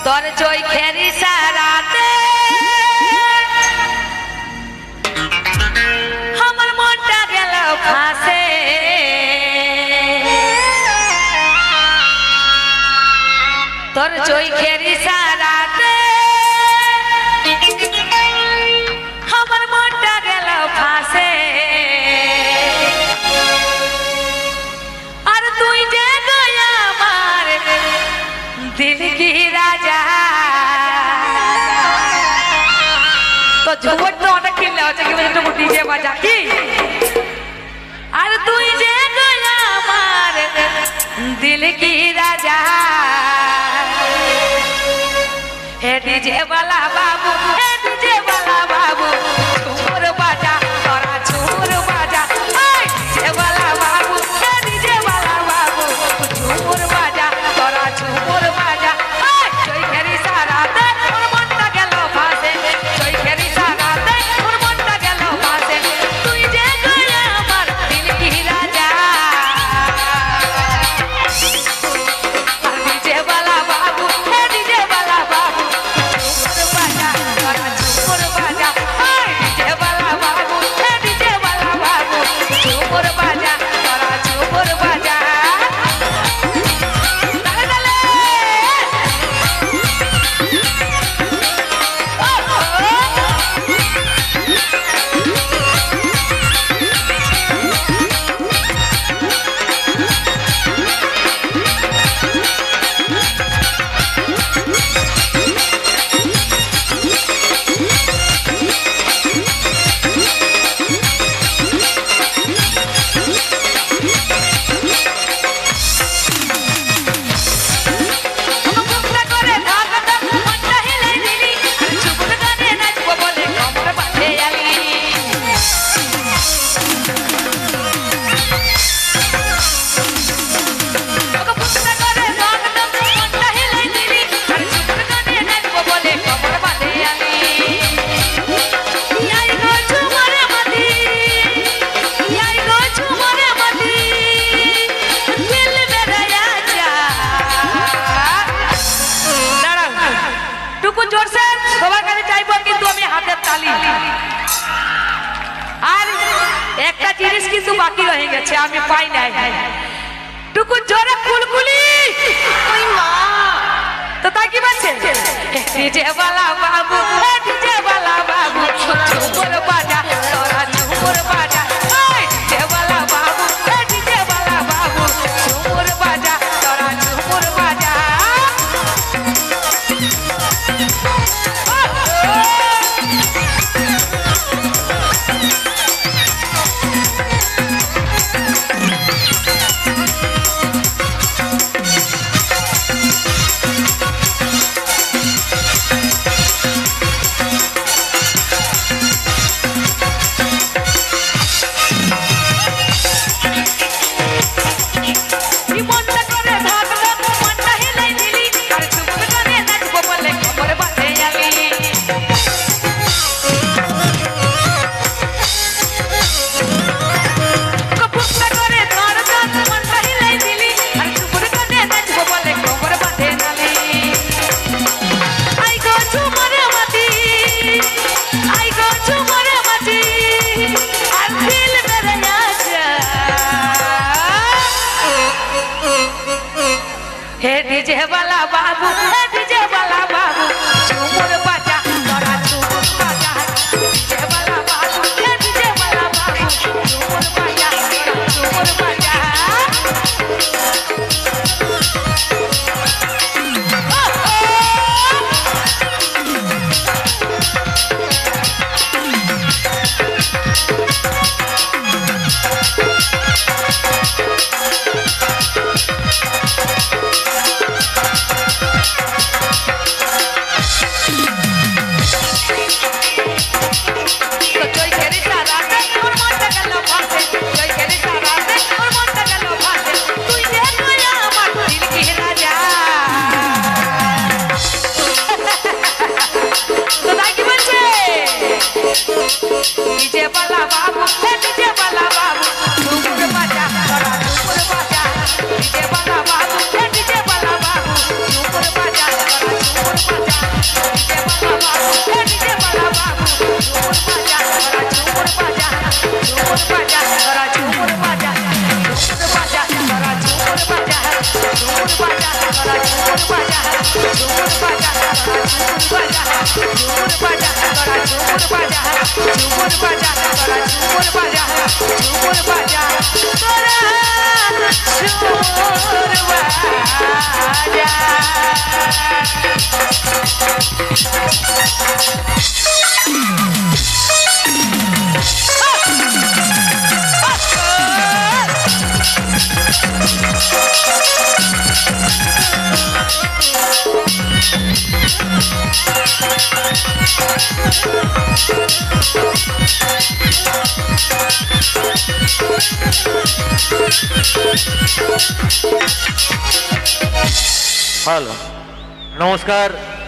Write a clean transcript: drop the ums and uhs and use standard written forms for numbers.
তোর চোখের ইশারাতে আমার মনটা গেল ফাঁসে। তোর চোখের ইশারাতে আমার মনটা গেল ফাঁসে। আর তুই যে গয়া আমার दिल की राजा तो झूठ तो अटक के ले आजा कि मुझे तो डीजे बजा की अरे तू जे गया मार दिल की राजा हे डीजे वाला बाबू हे डीजे वाला बाबू झूर बजा तोरा झूर बजा डीजे वाला बाबू हे डीजे वाला बाबू झूर बजा तोरा झूर बजा जोई घेरी सारा दे और मनटा गेल फासे जोई घेरी सारा दे और मनटा गेल फासे तू जे गया আমার दिल की राजा डीजे वाला बाबू हे डीजे वाला बाबू झूर बजा तोरा झूर बजा डीजे वाला बाबू हे डीजे वाला बाबू झूर बजा तोरा झूर बजा কিন্তু বাকি রয়ে গেছে আমি পাই নাই টুকু জোরে কুলকুলি ওই মা তো তাই কি বলছে ডিজে वाला বাবু ডিজে वाला বাবু ঝুমুর বাজা তোরা ঝুমুর বাজা ডিজে वाला বাবু ডিজে वाला বাবু ঝুমুর বাজা তোরা ঝুমুর বাজা डीजे वाला बाबू डीजे वाला बाबू झूमर बजा तोरा झूमर बजा डीजे वाला बाबू डीजे वाला बाबू झूमर बजा तोरा झूमर बजा डीजे वाला बाबू डीजे वाला बाबू झूमर बजा तोरा झूमर बजा डीजे वाला बाबू डीजे वाला बाबू झूमर बजा तोरा झूमर হ্যালো, নমস্কার।